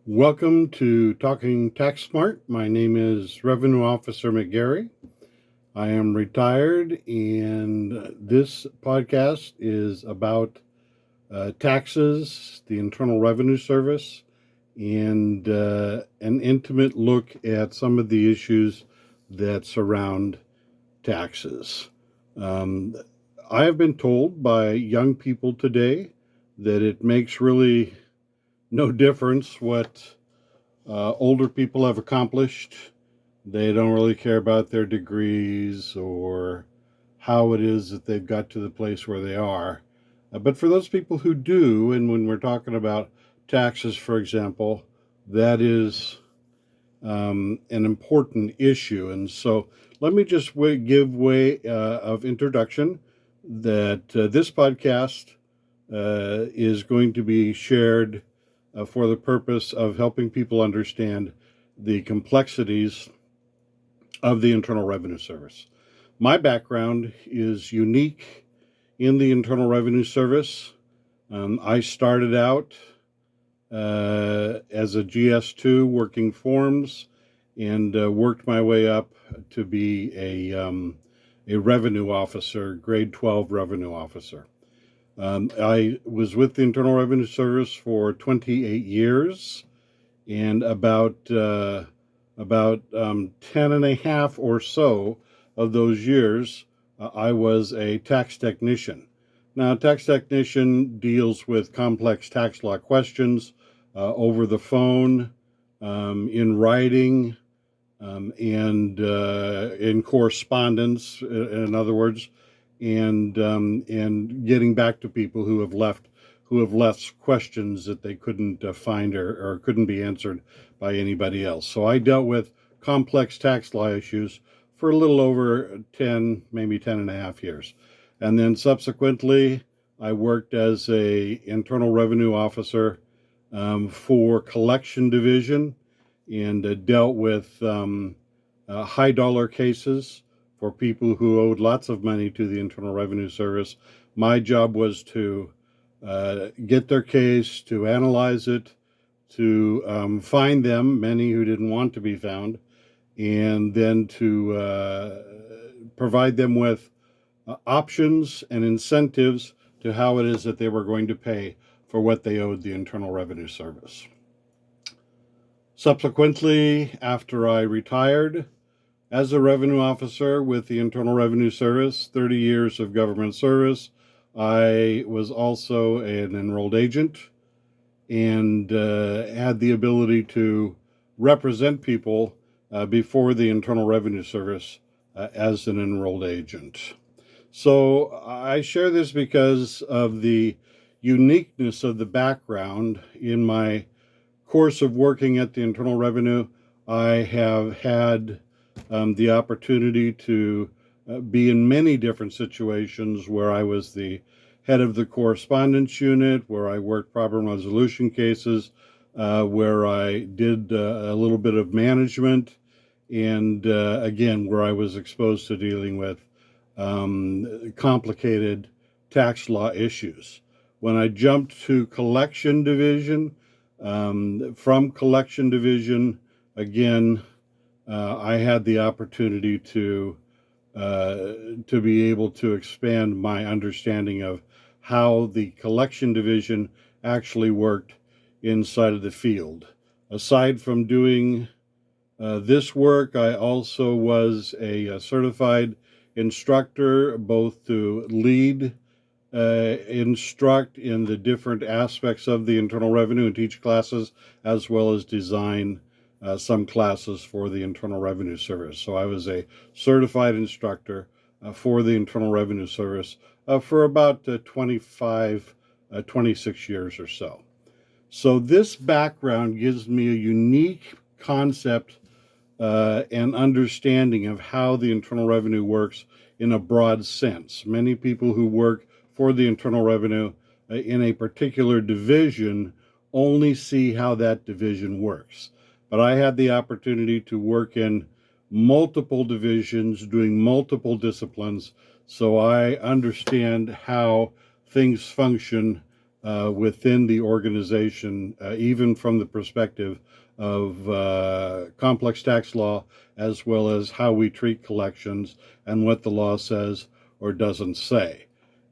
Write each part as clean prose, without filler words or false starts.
Welcome to Talking Tax Smart. My name is Revenue Officer McGarry. I am retired, and this podcast is about taxes, the Internal Revenue Service, and an intimate look at some of the issues that surround taxes. Um, I have been told by young people today that it makes really no difference what older people have accomplished. They don't really care about their degrees or how it is that they've got to the place where they are. But for those people who do, and when we're talking about taxes, for example, that is an important issue. And so let me just give way of introduction that this podcast is going to be shared for the purpose of helping people understand the complexities of the Internal Revenue Service. My background is unique in the Internal Revenue Service. I started out as a GS2 working forms and worked my way up to be a revenue officer, grade 12 revenue officer. I was with the Internal Revenue Service for 28 years, and about 10 and a half or so of those years, I was a tax technician. Now, a tax technician deals with complex tax law questions over the phone, in writing, and in correspondence, in other words, and getting back to people who have left questions that they couldn't find or couldn't be answered by anybody else. So I dealt with complex tax law issues for a little over 10, maybe 10 and a half years. And then subsequently, I worked as a internal revenue officer for collection division and dealt with high dollar cases for people who owed lots of money to the Internal Revenue Service. My job was to get their case, to analyze it, to find them, many who didn't want to be found, and then to provide them with options and incentives to how it is that they were going to pay for what they owed the Internal Revenue Service. Subsequently, after I retired as a revenue officer with the Internal Revenue Service, 30 years of government service, I was also an enrolled agent and had the ability to represent people before the Internal Revenue Service as an enrolled agent. So I share this because of the uniqueness of the background. In my course of working at the Internal Revenue, I have had the opportunity to be in many different situations where I was the head of the correspondence unit, where I worked problem resolution cases, where I did a little bit of management, and again, where I was exposed to dealing with complicated tax law issues. When I jumped to collection division, from collection division, again, I had the opportunity to be able to expand my understanding of how the collection division actually worked inside of the field. Aside from doing this work, I also was a certified instructor, both to lead, instruct in the different aspects of the Internal Revenue and teach classes, as well as design some classes for the Internal Revenue Service. So I was a certified instructor for the Internal Revenue Service for about 25, 26 years or so. So this background gives me a unique concept and understanding of how the Internal Revenue works in a broad sense. Many people who work for the Internal Revenue in a particular division only see how that division works. But I had the opportunity to work in multiple divisions, doing multiple disciplines, so I understand how things function within the organization, even from the perspective of complex tax law, as well as how we treat collections and what the law says or doesn't say.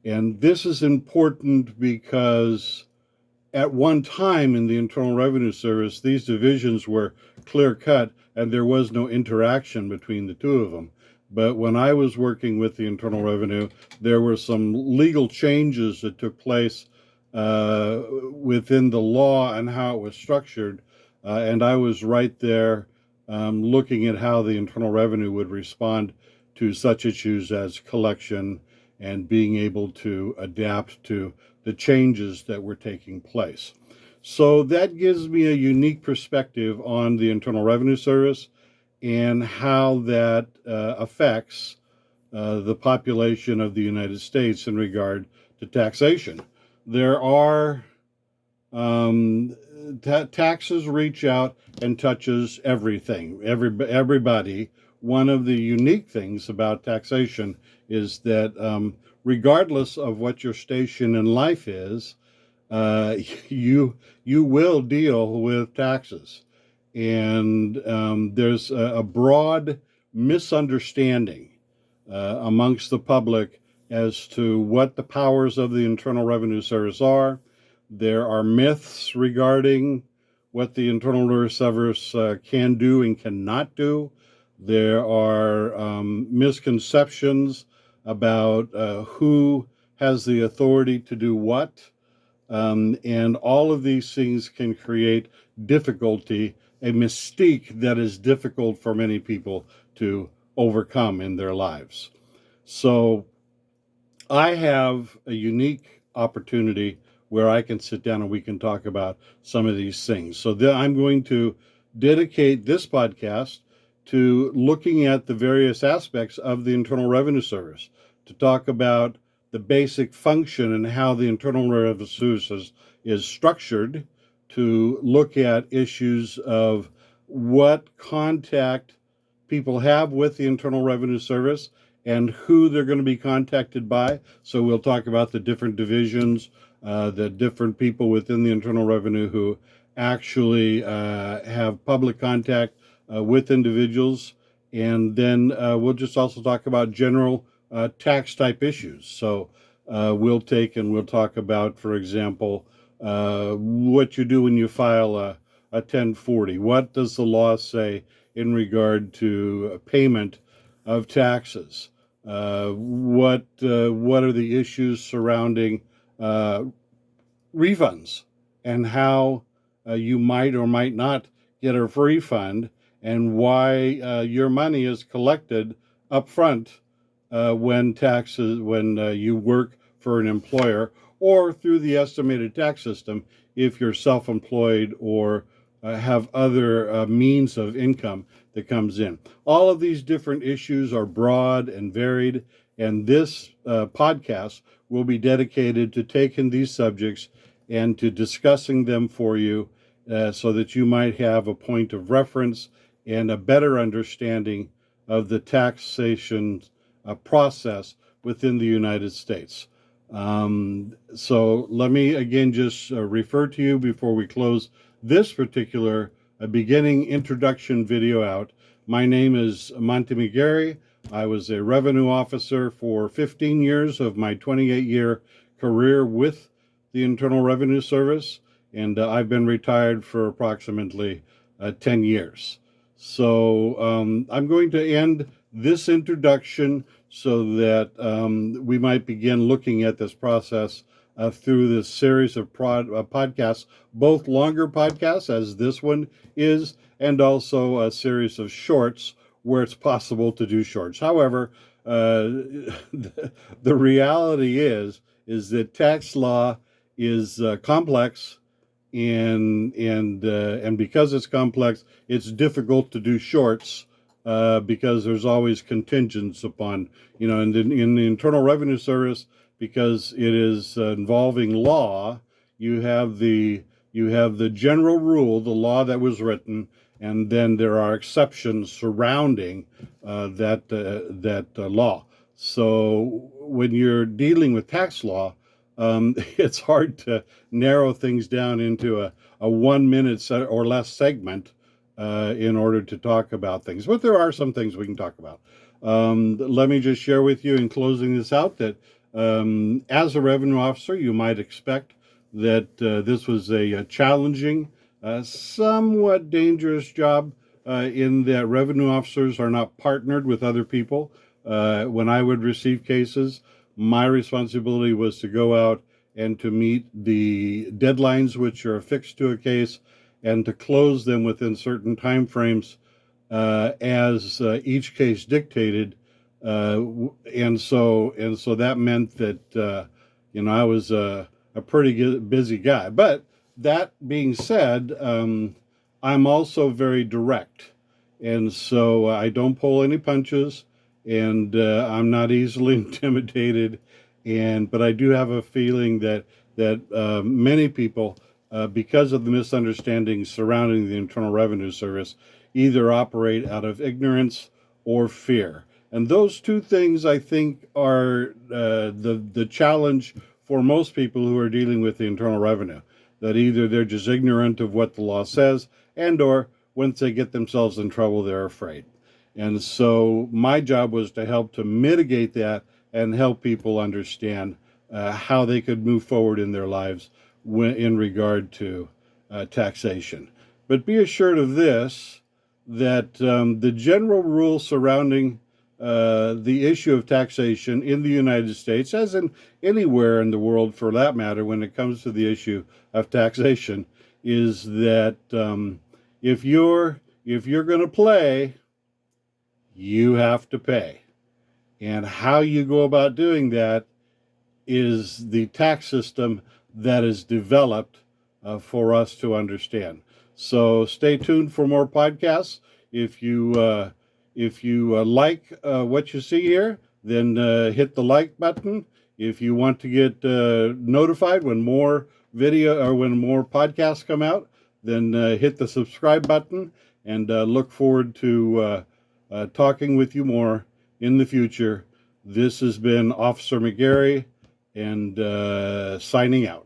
And this is important because at one time in the Internal Revenue Service, these divisions were clear cut and there was no interaction between the two of them. But when I was working with the Internal Revenue, there were some legal changes that took place within the law and how it was structured. And I was right there looking at how the Internal Revenue would respond to such issues as collection and being able to adapt to the changes that were taking place. So that gives me a unique perspective on the Internal Revenue Service and how that affects the population of the United States in regard to taxation. There are taxes reach out and touches everything, everybody. One of the unique things about taxation is that regardless of what your station in life is, you will deal with taxes, and there's a broad misunderstanding amongst the public as to what the powers of the Internal Revenue Service are. There are myths regarding what the Internal Revenue Service can do and cannot do. There are misconceptions about who has the authority to do what. And all of these things can create difficulty, a mystique that is difficult for many people to overcome in their lives. So I have a unique opportunity where I can sit down and we can talk about some of these things. So I'm going to dedicate this podcast to looking at the various aspects of the Internal Revenue Service, to talk about the basic function and how the Internal Revenue Service is structured, to look at issues of what contact people have with the Internal Revenue Service and who they're going to be contacted by. So we'll talk about the different divisions, the different people within the Internal Revenue who actually have public contact with individuals. And then we'll just also talk about general tax type issues. So we'll talk about, for example, what you do when you file a 1040. What does the law say in regard to payment of taxes? What are the issues surrounding refunds and how you might or might not get a refund, and why your money is collected up front when you work for an employer, or through the estimated tax system if you're self-employed or have other means of income that comes in. All of these different issues are broad and varied, and this podcast will be dedicated to taking these subjects and to discussing them for you so that you might have a point of reference and a better understanding of the taxation process within the United States. So let me again just refer to you before we close this particular beginning introduction video out. My name is Monte McGarry. I was a revenue officer for 15 years of my 28-year career with the Internal Revenue Service, and I've been retired for approximately 10 years. So I'm going to end this introduction so that we might begin looking at this process through this series of podcasts, both longer podcasts, as this one is, and also a series of shorts where it's possible to do shorts. However, the reality is that tax law is complex, and because it's complex, it's difficult to do shorts because there's always contingents upon, in the Internal Revenue Service, because it is involving law. You have the general rule, the law that was written, and then there are exceptions surrounding that law. So when you're dealing with tax law, it's hard to narrow things down into a 1 minute or less segment in order to talk about things. But there are some things we can talk about. Let me just share with you in closing this out that as a revenue officer, you might expect that this was a challenging, somewhat dangerous job in that revenue officers are not partnered with other people. When I would receive cases, my responsibility was to go out and to meet the deadlines which are affixed to a case and to close them within certain time frames as each case dictated. And so that meant that I was a pretty busy guy. But that being said, I'm also very direct, and so I don't pull any punches, and I'm not easily intimidated. But I do have a feeling that many people, because of the misunderstandings surrounding the Internal Revenue Service, either operate out of ignorance or fear. And those two things, I think, are the challenge for most people who are dealing with the Internal Revenue. That either they're just ignorant of what the law says, and or once they get themselves in trouble, they're afraid. And so my job was to help to mitigate that and help people understand how they could move forward in their lives in regard to taxation. But be assured of this, that the general rule surrounding the issue of taxation in the United States, as in anywhere in the world for that matter, when it comes to the issue of taxation, is that if you're going to play, you have to pay. And how you go about doing that is the tax system that is developed for us to understand. So stay tuned for more podcasts. If you like what you see here, then hit the like button. If you want to get notified when more video or when more podcasts come out, then hit the subscribe button, and look forward to talking with you more in the future. This has been Officer McGarry, and signing out.